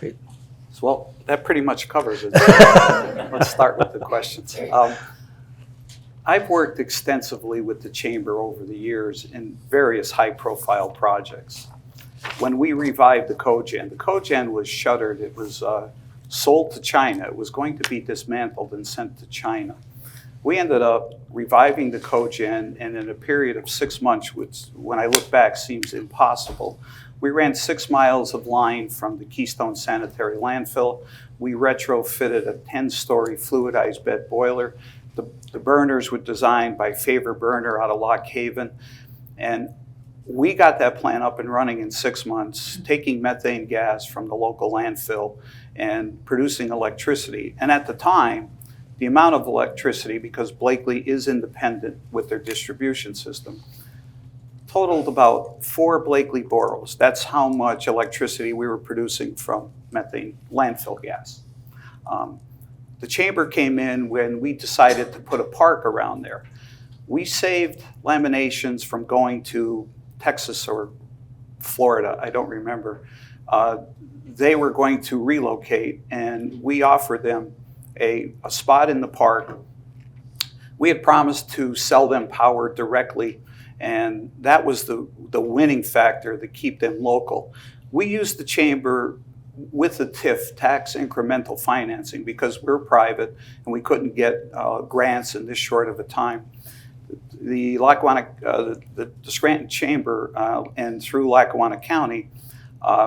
Great. Well, that pretty much covers it. Let's start with the questions. I've worked extensively with the Chamber over the years in various high-profile projects. When we revived the cogen was shuttered. It was sold to China. It was going to be dismantled and sent to China. We ended up reviving the cogen, and in a period of 6 months, which when I look back seems impossible, we ran 6 miles of line from the Keystone Sanitary Landfill. We retrofitted a 10-story fluidized bed boiler. The burners were designed by Favor Burner out of Lock Haven. And we got that plant up and running in 6 months, taking methane gas from the local landfill and producing electricity. And at the time, the amount of electricity, because Blakely is independent with their distribution system, totaled about 4 Blakely boroughs. That's how much electricity we were producing from methane landfill gas. The Chamber came in when we decided to put a park around there. We saved laminations from going to Texas or Florida, I don't remember. They were going to relocate, and we offered them a spot in the park. We had promised to sell them power directly, and that was the winning factor to keep them local. We used the Chamber with the TIF, tax incremental financing, because we're private and we couldn't get grants in this short of a time. The Lackawanna, the Scranton Chamber, and through Lackawanna County,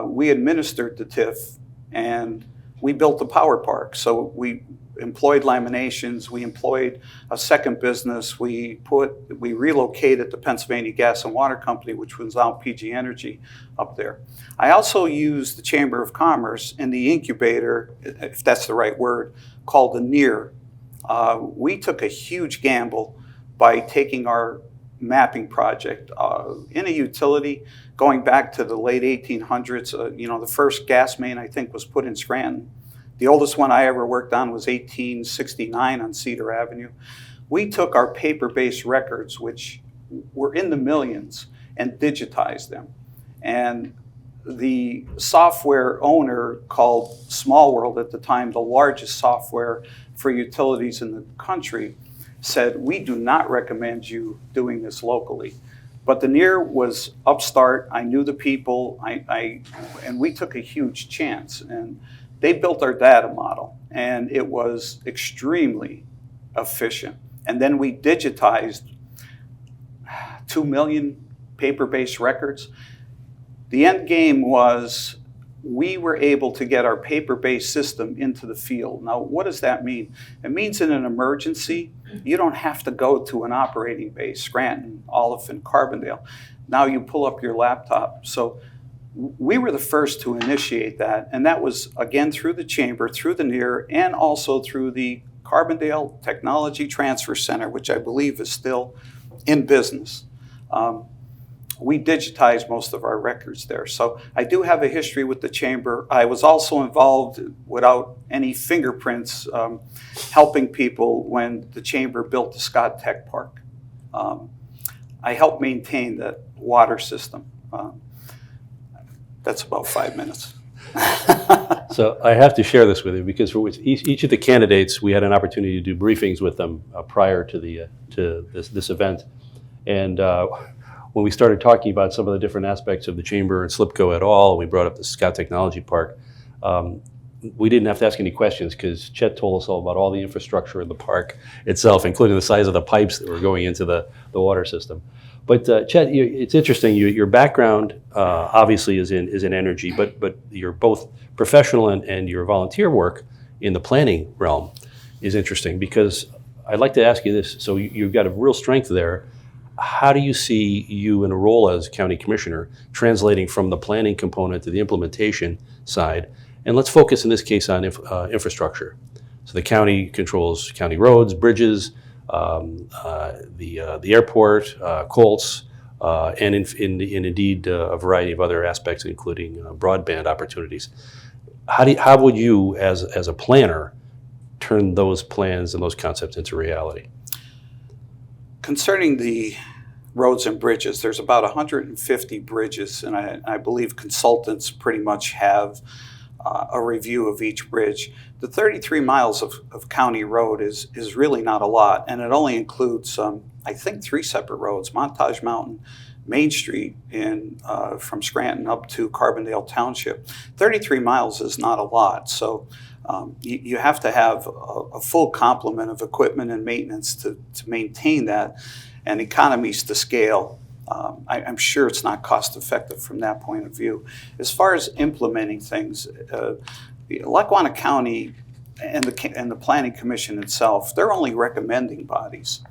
we administered the TIF, and we built the power park. So we employed laminations, we employed a second business, we relocated the Pennsylvania Gas and Water Company, which was now PG Energy, up there. I also used the Chamber of Commerce in the incubator, if that's the right word, called the NEAR. We took a huge gamble by taking our mapping project in a utility going back to the late 1800s. The first gas main, I think, was put in Scranton. The oldest one I ever worked on was 1869 on Cedar Avenue. We took our paper-based records, which were in the millions, and digitized them. And the software owner, called Small World at the time, the largest software for utilities in the country, said, "We do not recommend you doing this locally." But the NEAR was upstart. I knew the people, and we took a huge chance. And they built our data model, and it was extremely efficient. And then we digitized 2 million paper-based records. The end game was we were able to get our paper-based system into the field. Now, what does that mean? It means in an emergency, you don't have to go to an operating base, Scranton, Oliphant, Carbondale. Now you pull up your laptop. So we were the first to initiate that, and that was, again, through the Chamber, through the NEAR, and also through the Carbondale Technology Transfer Center, which I believe is still in business. We digitized most of our records there. So I do have a history with the Chamber. I was also involved, without any fingerprints, helping people when the Chamber built the Scott Tech Park. I helped maintain the water system. That's about 5 minutes. So I have to share this with you because for each of the candidates, we had an opportunity to do briefings with them prior to this event. And when we started talking about some of the different aspects of the Chamber and SLIPCO et al., we brought up the Scott Technology Park. We didn't have to ask any questions because Chet told us all about all the infrastructure in the park itself, including the size of the pipes that were going into the water system. But Chet, it's interesting. Your background obviously is in energy, but your both professional and your volunteer work in the planning realm is interesting because I'd like to ask you this. So you've got a real strength there. How do you see you in a role as county commissioner translating from the planning component to the implementation side? And let's focus in this case on infrastructure. So the county controls county roads, bridges, the airport, Colts, and indeed a variety of other aspects, including broadband opportunities. How would you, as a planner, turn those plans and those concepts into reality? Concerning the roads and bridges, there's about 150 bridges, and I believe consultants pretty much have a review of each bridge. The 33 miles of county road is really not a lot, and it only includes, I think, 3 separate roads: Montage Mountain, Main Street, and from Scranton up to Carbondale Township. 33 miles is not a lot, so you have to have a full complement of equipment and maintenance to maintain that, and economies to scale. I'm sure it's not cost effective from that point of view. As far as implementing things, Lackawanna County and the Planning Commission itself, they're only recommending bodies.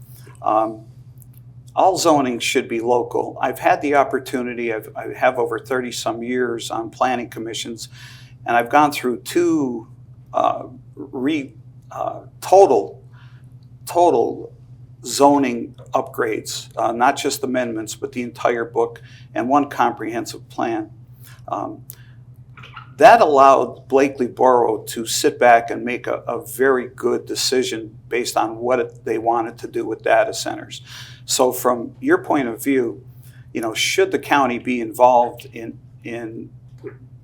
All zoning should be local. I've had the opportunity, I have over 30 some years on planning commissions, and I've gone through 2 total zoning upgrades, not just amendments, but the entire book, and 1 comprehensive plan. That allowed Blakely Borough to sit back and make a very good decision based on what they wanted to do with data centers. So from your point of view, should the county be involved in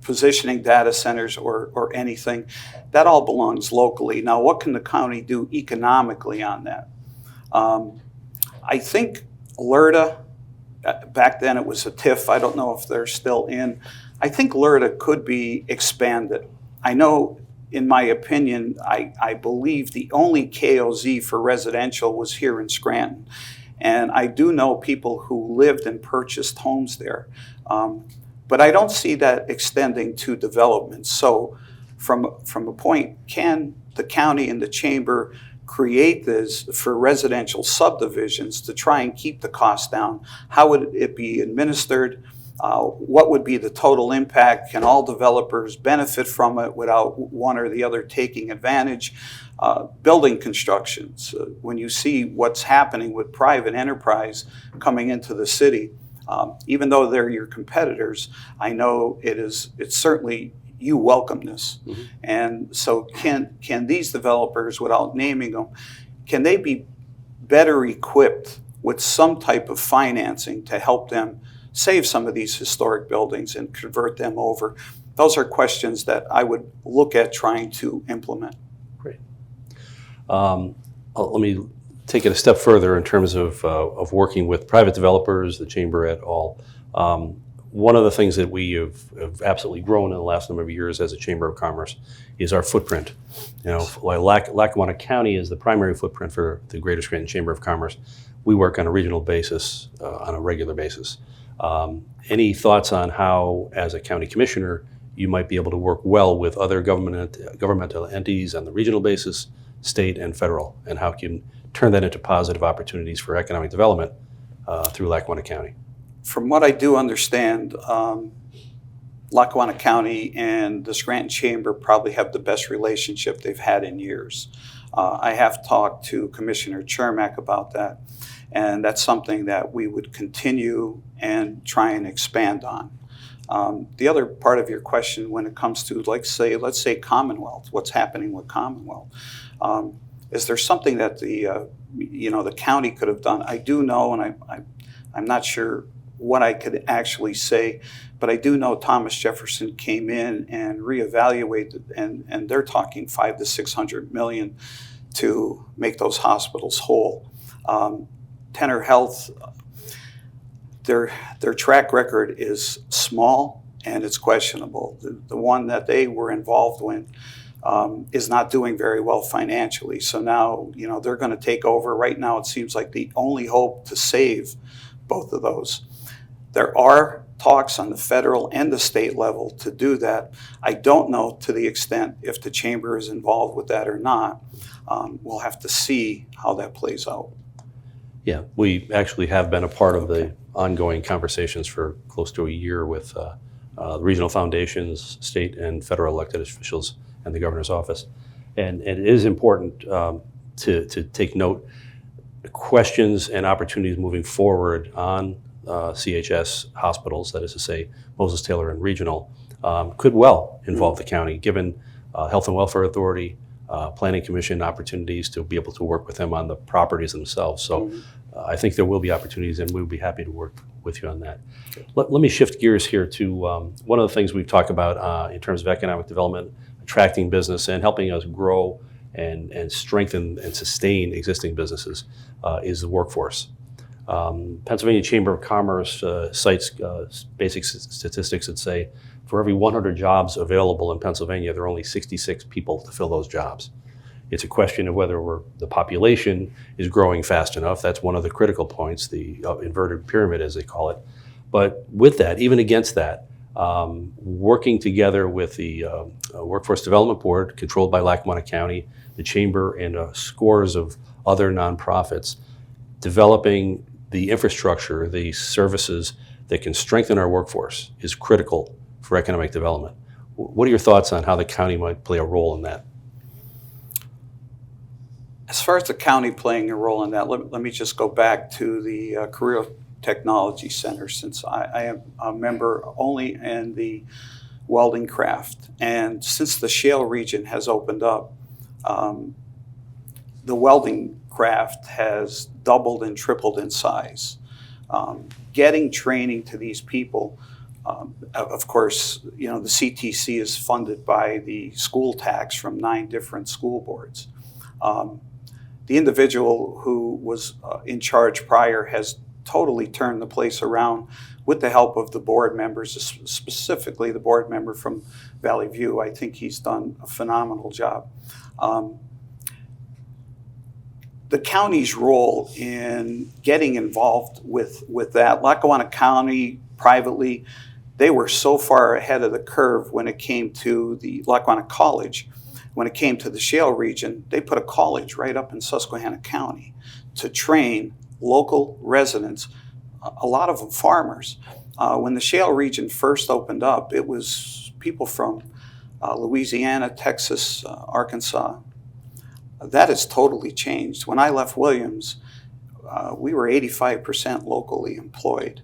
positioning data centers or anything? That all belongs locally. Now, what can the county do economically on that? I think LERTA, back then it was a TIF, I don't know if they're still in. I think LERTA could be expanded. I know, in my opinion, I believe the only KOZ for residential was here in Scranton. And I do know people who lived and purchased homes there. But I don't see that extending to development. So from a point, can the county and the chamber create this for residential subdivisions to try and keep the cost down? How would it be administered? What would be the total impact? Can all developers benefit from it without one or the other taking advantage? Building constructions, when you see what's happening with private enterprise coming into the city, even though they're your competitors, I know it's certainly, you welcome this. Mm-hmm. And so can these developers, without naming them, can they be better equipped with some type of financing to help them save some of these historic buildings and convert them over? Those are questions that I would look at trying to implement. Great. Let me take it a step further in terms of working with private developers, the chamber et al. One of the things that we have absolutely grown in the last number of years as a Chamber of Commerce is our footprint. While Lackawanna County is the primary footprint for the Greater Scranton Chamber of Commerce, we work on a regional basis, on a regular basis. Any thoughts on how, as a county commissioner, you might be able to work well with other governmental entities on the regional basis, state and federal, and how you can turn that into positive opportunities for economic development through Lackawanna County? From what I do understand, Lackawanna County and the Scranton Chamber probably have the best relationship they've had in years. I have talked to Commissioner Chermak about that, and that's something that we would continue and try and expand on. The other part of your question, when it comes to, let's say Commonwealth, what's happening with Commonwealth? Is there something that the county could have done? I do know, and I'm not sure what I could actually say, but I do know Thomas Jefferson came in and reevaluated, and they're talking $500 to $600 million to make those hospitals whole. Tenor Health, their track record is small and it's questionable. The one that they were involved in is not doing very well financially. So now, they're going to take over. Right now, it seems like the only hope to save both of those. There are talks on the federal and the state level to do that. I don't know to the extent if the chamber is involved with that or not. We'll have to see how that plays out. Yeah, we actually have been a part of the ongoing conversations for close to a year with regional foundations, state and federal elected officials, and the governor's office. And it is important to take note. Questions and opportunities moving forward on CHS hospitals, that is to say Moses Taylor and regional, could well involve the county, given Health and Welfare Authority, planning commission opportunities to be able to work with them on the properties themselves. So I think there will be opportunities, and we'll be happy to work with you on that. Let me shift gears here to one of the things we've talked about in terms of economic development, attracting business and helping us grow and strengthen and sustain existing businesses is the workforce. Pennsylvania Chamber of Commerce cites basic statistics that say for every 100 jobs available in Pennsylvania, there are only 66 people to fill those jobs. It's a question of whether the population is growing fast enough. That's one of the critical points, the inverted pyramid, as they call it. But with that, even against that, working together with the Workforce Development Board, controlled by Lackawanna County, the Chamber, and scores of other nonprofits, developing the infrastructure, the services that can strengthen our workforce is critical for economic development. What are your thoughts on how the county might play a role in that? As far as the county playing a role in that, let me just go back to the Career Technology Center, since I am a member only in the welding craft. And since the shale region has opened up, the welding craft has doubled and tripled in size. Getting training to these people, of course, the CTC is funded by the school tax from 9 different school boards. The individual who was in charge prior has totally turned the place around with the help of the board members, specifically the board member from Valley View. I think he's done a phenomenal job. The county's role in getting involved with that, Lackawanna County privately, they were so far ahead of the curve when it came to the Lackawanna College. When it came to the shale region, they put a college right up in Susquehanna County to train local residents, a lot of them farmers. When the shale region first opened up, it was people from Louisiana, Texas, Arkansas. That has totally changed. When I left Williams, we were 85% locally employed.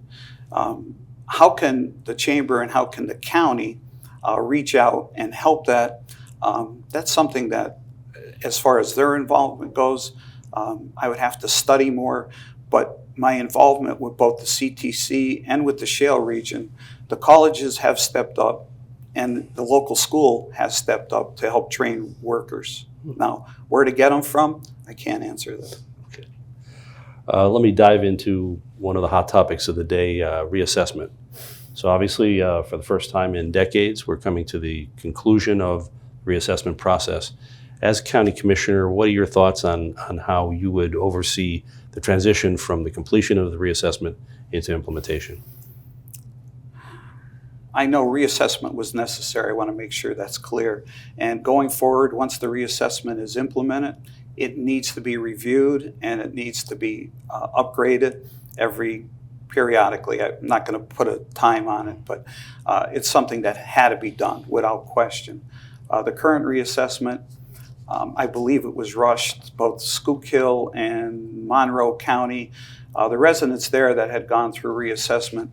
How can the chamber and how can the county reach out and help that? That's something that, as far as their involvement goes, I would have to study more. But my involvement with both the CTC and with the shale region, the colleges have stepped up and the local school has stepped up to help train workers. Now, where to get them from, I can't answer that. Okay. Let me dive into one of the hot topics of the day, reassessment. So obviously, for the first time in decades, we're coming to the conclusion of the reassessment process. As county commissioner, what are your thoughts on how you would oversee the transition from the completion of the reassessment into implementation? I know reassessment was necessary. I want to make sure that's clear. And going forward, once the reassessment is implemented, it needs to be reviewed and it needs to be upgraded periodically. I'm not going to put a time on it, but it's something that had to be done without question. The current reassessment, I believe it was rushed, both Schuylkill and Monroe County. The residents there that had gone through reassessment,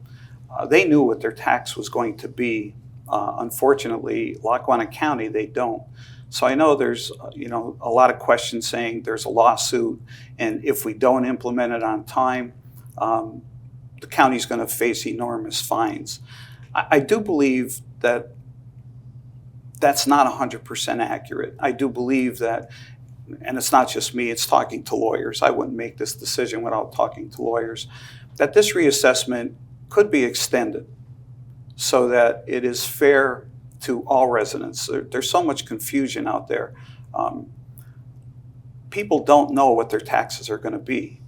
they knew what their tax was going to be. Unfortunately, Lackawanna County, they don't. So I know there's a lot of questions saying there's a lawsuit, and if we don't implement it on time, the county's going to face enormous fines. I do believe that that's not 100% accurate. I do believe that, and it's not just me, it's talking to lawyers. I wouldn't make this decision without talking to lawyers, that this reassessment could be extended so that it is fair to all residents. There's so much confusion out there. People don't know what their taxes are going to be.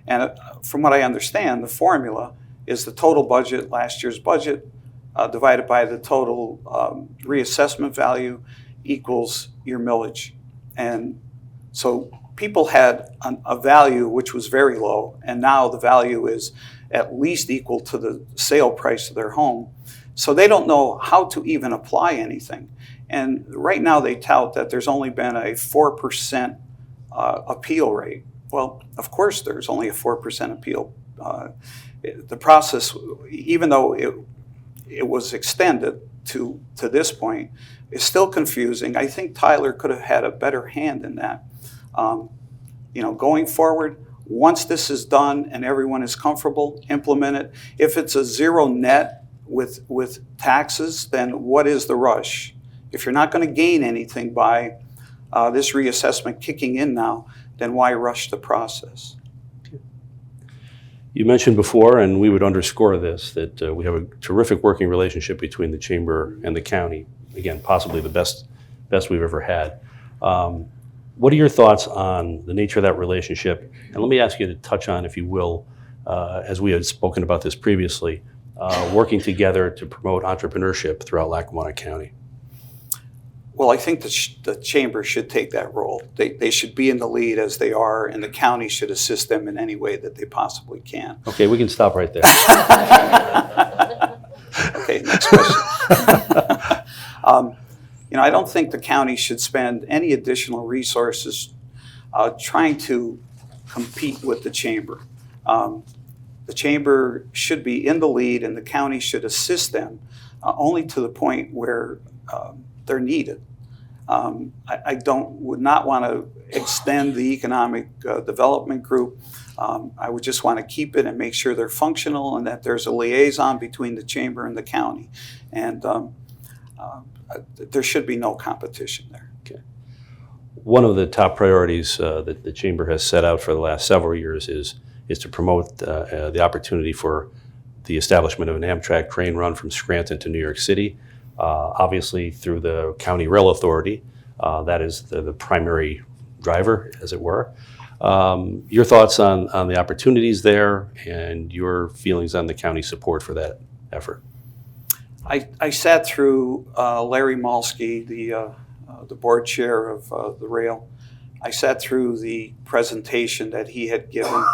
And from what I understand, the formula is the total budget, last year's budget, divided by the total reassessment value equals your millage. And so people had a value which was very low, and now the value is at least equal to the sale price of their home. So they don't know how to even apply anything. And right now they tout that there's only been a 4% appeal rate. Well, of course there's only a 4% appeal. The process, even though it was extended to this point, is still confusing. I think Tyler could have had a better hand in that. Going forward, once this is done and everyone is comfortable, implement it. If it's a zero net with taxes, then what is the rush? If you're not going to gain anything by this reassessment kicking in now, then why rush the process? You mentioned before, and we would underscore this, that we have a terrific working relationship between the Chamber and the county. Again, possibly the best we've ever had. What are your thoughts on the nature of that relationship? And let me ask you to touch on, if you will, as we had spoken about this previously, working together to promote entrepreneurship throughout Lackawanna County. Well, I think the Chamber should take that role. They should be in the lead as they are, and the county should assist them in any way that they possibly can. Okay, we can stop right there. Okay, next question. I don't think the county should spend any additional resources trying to compete with the Chamber. The Chamber should be in the lead, and the county should assist them only to the point where they're needed. I would not want to extend the economic development group. I would just want to keep it and make sure they're functional and that there's a liaison between the Chamber and the county. And there should be no competition there. Okay. One of the top priorities that the Chamber has set out for the last several years is to promote the opportunity for the establishment of an Amtrak train run from Scranton to New York City. Obviously through the County Rail Authority, that is the primary driver, as it were. Your thoughts on the opportunities there and your feelings on the county support for that effort? I sat through Larry Malsky, the board chair of the rail. I sat through the presentation that he had given.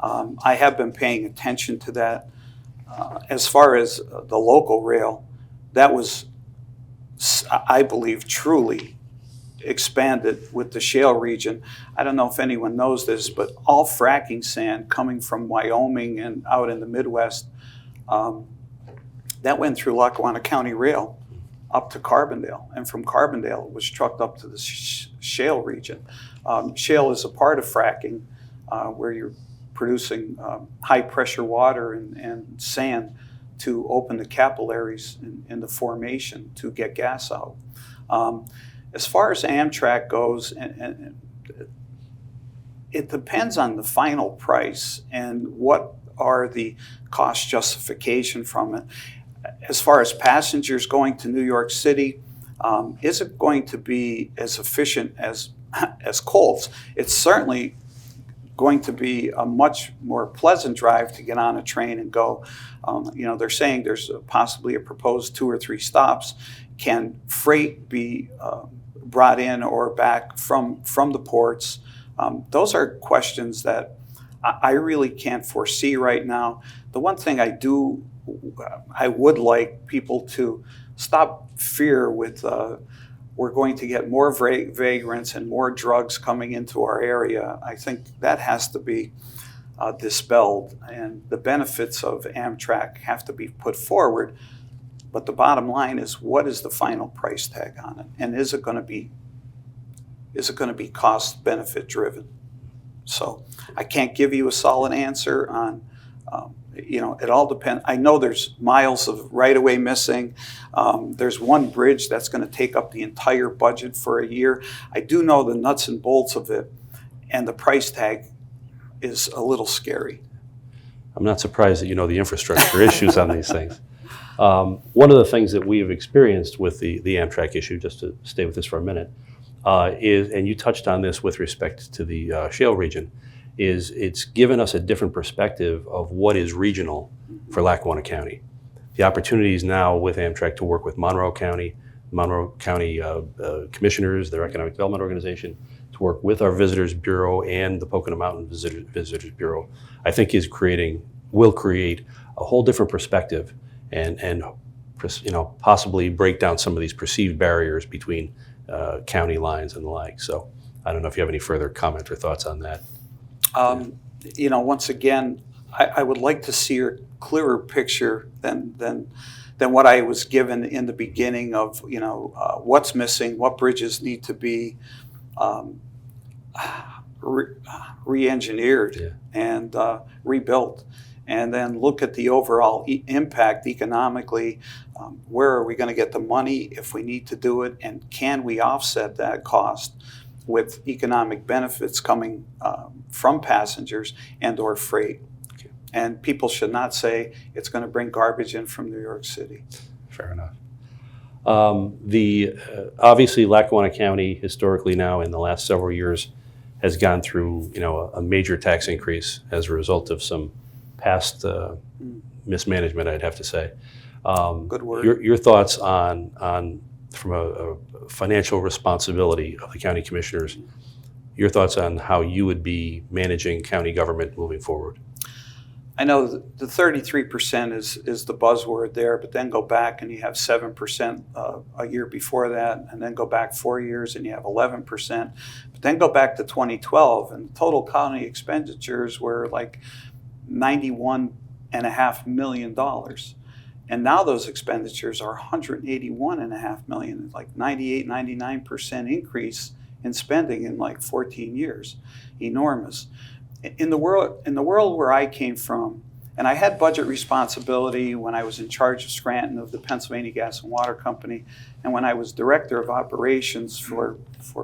I have been paying attention to that. As far as the local rail, that was, I believe, truly expanded with the shale region. I don't know if anyone knows this, but all fracking sand coming from Wyoming and out in the Midwest, that went through Lackawanna County Rail up to Carbondale. And from Carbondale, it was trucked up to the shale region. Shale is a part of fracking where you're producing high pressure water and sand to open the capillaries in the formation to get gas out. As far as Amtrak goes, and it depends on the final price and what are the cost justification from it. As far as passengers going to New York City, is it going to be as efficient as Colts? It's certainly going to be a much more pleasant drive to get on a train and go. They're saying there's possibly a proposed 2 or 3 stops. Can freight be brought in or back from the ports? Those are questions that I really can't foresee right now. The one thing I would like people to stop fear with we're going to get more vagrants and more drugs coming into our area. I think that has to be dispelled, and the benefits of Amtrak have to be put forward. But the bottom line is, what is the final price tag on it, and is it going to be cost benefit driven? So I can't give you a solid answer on. It all depends. I know there's miles of right-of-way missing. There's one bridge that's going to take up the entire budget for a year. I do know the nuts and bolts of it, and the price tag is a little scary. I'm not surprised that you know the infrastructure issues on these things. One of the things that we have experienced with the Amtrak issue, just to stay with this for a minute, is, and you touched on this with respect to the shale region, is it's given us a different perspective of what is regional for Lackawanna County. The opportunities now with Amtrak to work with Monroe County commissioners, their economic development organization, to work with our Visitors Bureau and the Pocono Mountain Visitors Bureau, I think will create a whole different perspective and possibly break down some of these perceived barriers between county lines and the like. So I don't know if you have any further comment or thoughts on that. Once again, I would like to see a clearer picture than what I was given in the beginning of, what's missing, what bridges need to be re-engineered and rebuilt, and then look at the overall impact economically. Where are we going to get the money if we need to do it, and can we offset that cost with economic benefits coming from passengers and or freight? And people should not say it's going to bring garbage in from New York City. Fair enough. Obviously Lackawanna County historically now in the last several years has gone through a major tax increase as a result of some past mismanagement, I'd have to say. Good word. Your thoughts on from a financial responsibility of the county commissioners, your thoughts on how you would be managing county government moving forward? I know the 33% is the buzzword there, but then go back and you have 7% a year before that, and then go back 4 years and you have 11%. But then go back to 2012 and total county expenditures were like $91.5 million. And now those expenditures are $181.5 million, like 99% increase in spending in like 14 years. Enormous. In the world where I came from, and I had budget responsibility when I was in charge of Scranton of the Pennsylvania Gas and Water Company, and when I was director of operations for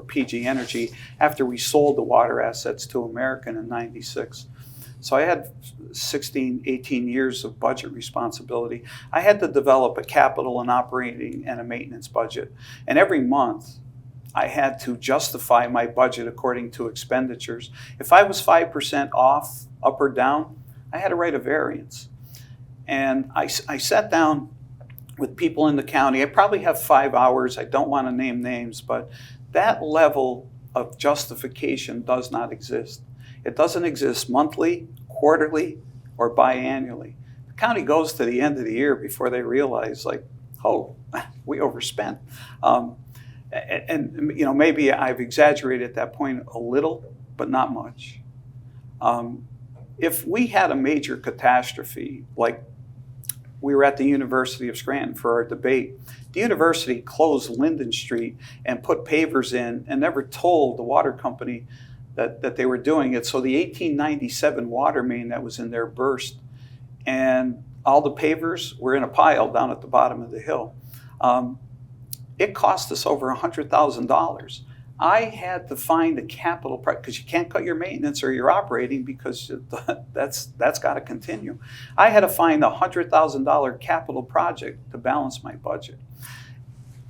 PG Energy after we sold the water assets to American in '96. So I had 16, 18 years of budget responsibility. I had to develop a capital and operating and a maintenance budget. And every month, I had to justify my budget according to expenditures. If I was 5% off, up or down, I had to write a variance. And I sat down with people in the county. I probably have 5 hours. I don't want to name names, but that level of justification does not exist. It doesn't exist monthly, quarterly, or biannually. The county goes to the end of the year before they realize, like, oh, we overspent. And maybe I've exaggerated at that point a little, but not much. If we had a major catastrophe, like we were at the University of Scranton for our debate, the university closed Linden Street and put pavers in and never told the water company that they were doing it. So the 1897 water main that was in there burst, and all the pavers were in a pile down at the bottom of the hill. It cost us over $100,000. I had to find a capital project, because you can't cut your maintenance or your operating, because that's got to continue. I had to find a $100,000 capital project to balance my budget.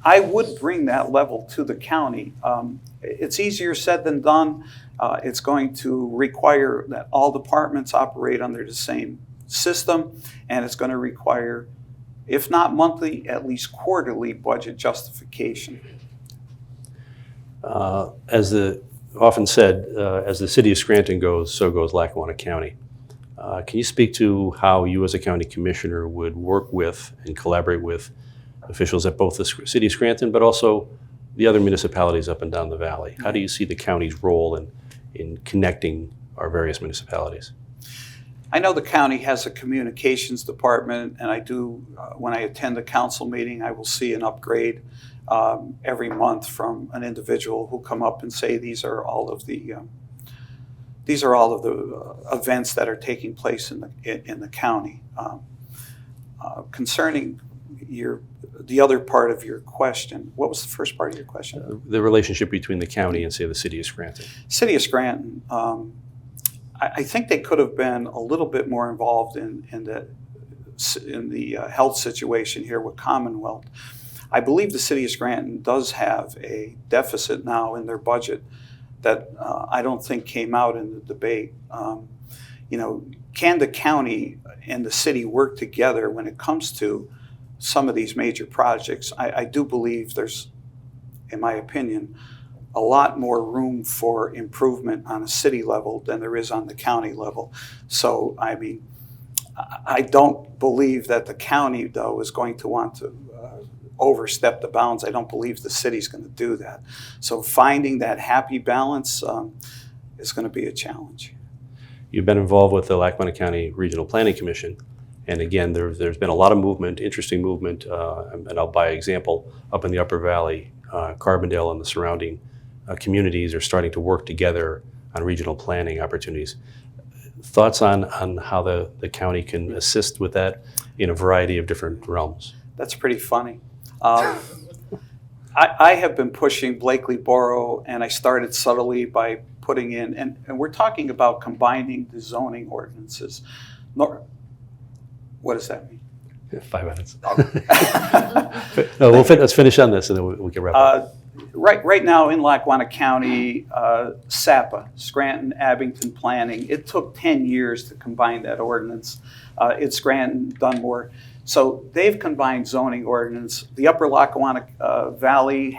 I would bring that level to the county. It's easier said than done. It's going to require that all departments operate under the same system, and it's going to require, if not monthly, at least quarterly budget justification. As often said, as the city of Scranton goes, so goes Lackawanna County. Can you speak to how you as a county commissioner would work with and collaborate with officials at both the city of Scranton, but also the other municipalities up and down the valley? How do you see the county's role in connecting our various municipalities? I know the county has a communications department, and I do, when I attend a council meeting, I will see an upgrade every month from an individual who come up and say these are all of the events that are taking place in the county. Concerning the other part of your question, what was the first part of your question? The relationship between the county and, say, the city of Scranton. City of Scranton, I think they could have been a little bit more involved in the health situation here with Commonwealth. I believe the city of Scranton does have a deficit now in their budget that I don't think came out in the debate. Can the county and the city work together when it comes to some of these major projects? I do believe there's, in my opinion, a lot more room for improvement on a city level than there is on the county level. So, I mean, I don't believe that the county, though, is going to want to overstep the bounds. I don't believe the city's going to do that. So finding that happy balance is going to be a challenge. You've been involved with the Lackawanna County Regional Planning Commission, And again, there's been a lot of movement, interesting movement, and I'll by example, up in the Upper Valley, Carbondale and the surrounding communities are starting to work together on regional planning opportunities. Thoughts on how the county can assist with that in a variety of different realms? That's pretty funny. I have been pushing Blakely Borough, and I started subtly by putting in, and we're talking about combining the zoning ordinances. What does that mean? 5 minutes. No, let's finish on this and then we can wrap up. Right now in Lackawanna County, SAPA, Scranton Abington Planning, it took 10 years to combine that ordinance. It's Scranton, Dunmore. So they've combined zoning ordinance. The Upper Lackawanna Valley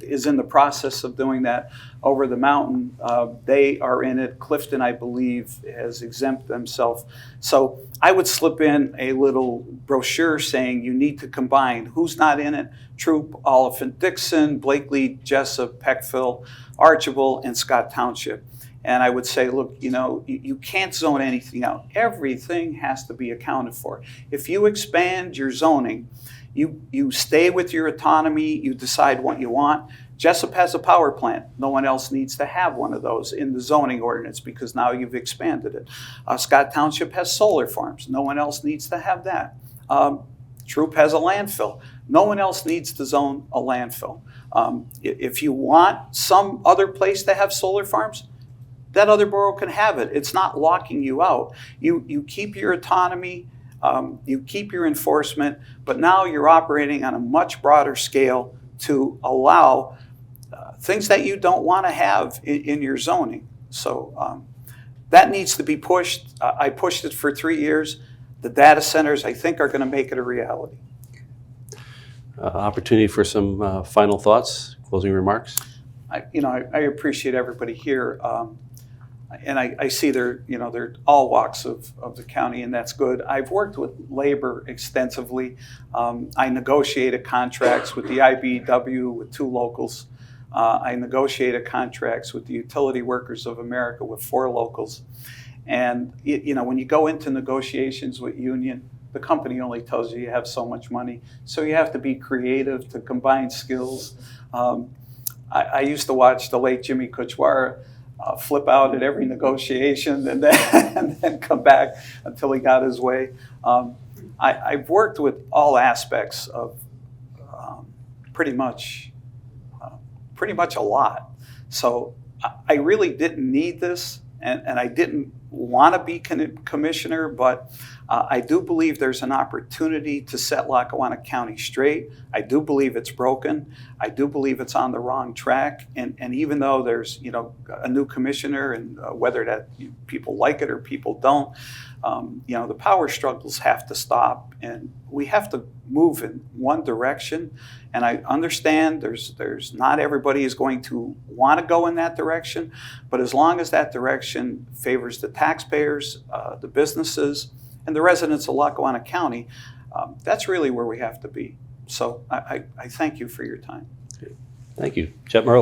is in the process of doing that. Over the mountain, they are in it. Clifton, I believe, has exempt themselves. So I would slip in a little brochure saying you need to combine. Who's not in it? Troop, Oliphant, Dixon, Blakely, Jessup, Peckville, Archibald, and Scott Township. And I would say, look, you can't zone anything out. Everything has to be accounted for. If you expand your zoning, you stay with your autonomy, you decide what you want. Jessup has a power plant. No one else needs to have one of those in the zoning ordinance because now you've expanded it. Scott Township has solar farms. No one else needs to have that. Troop has a landfill. No one else needs to zone a landfill. If you want some other place to have solar farms, that other borough can have it. It's not locking you out. You keep your autonomy, you keep your enforcement, but now you're operating on a much broader scale to allow things that you don't want to have in your zoning. So that needs to be pushed. I pushed it for 3 years. The data centers, I think, are going to make it a reality. Opportunity for some final thoughts, closing remarks? I appreciate everybody here. And I see they're all walks of the county, and that's good. I've worked with labor extensively. I negotiated contracts with the IBEW with 2 locals. I negotiated contracts with the Utility Workers of America with 4 locals. And when you go into negotiations with union, the company only tells you have so much money. So you have to be creative to combine skills. I used to watch the late Jimmy Kuchwara flip out at every negotiation and then come back until he got his way. I've worked with all aspects of pretty much a lot. So I really didn't need this, and I didn't want to be commissioner, but I do believe there's an opportunity to set Lackawanna County straight. I do believe it's broken. I do believe it's on the wrong track. And even though there's a new commissioner, and whether that people like it or people don't, the power struggles have to stop, and we have to move in one direction. And I understand there's not everybody is going to want to go in that direction, but as long as that direction favors the taxpayers, the businesses, and the residents of Lackawanna County, that's really where we have to be. So I thank you for your time. Thank you. Chet Merli.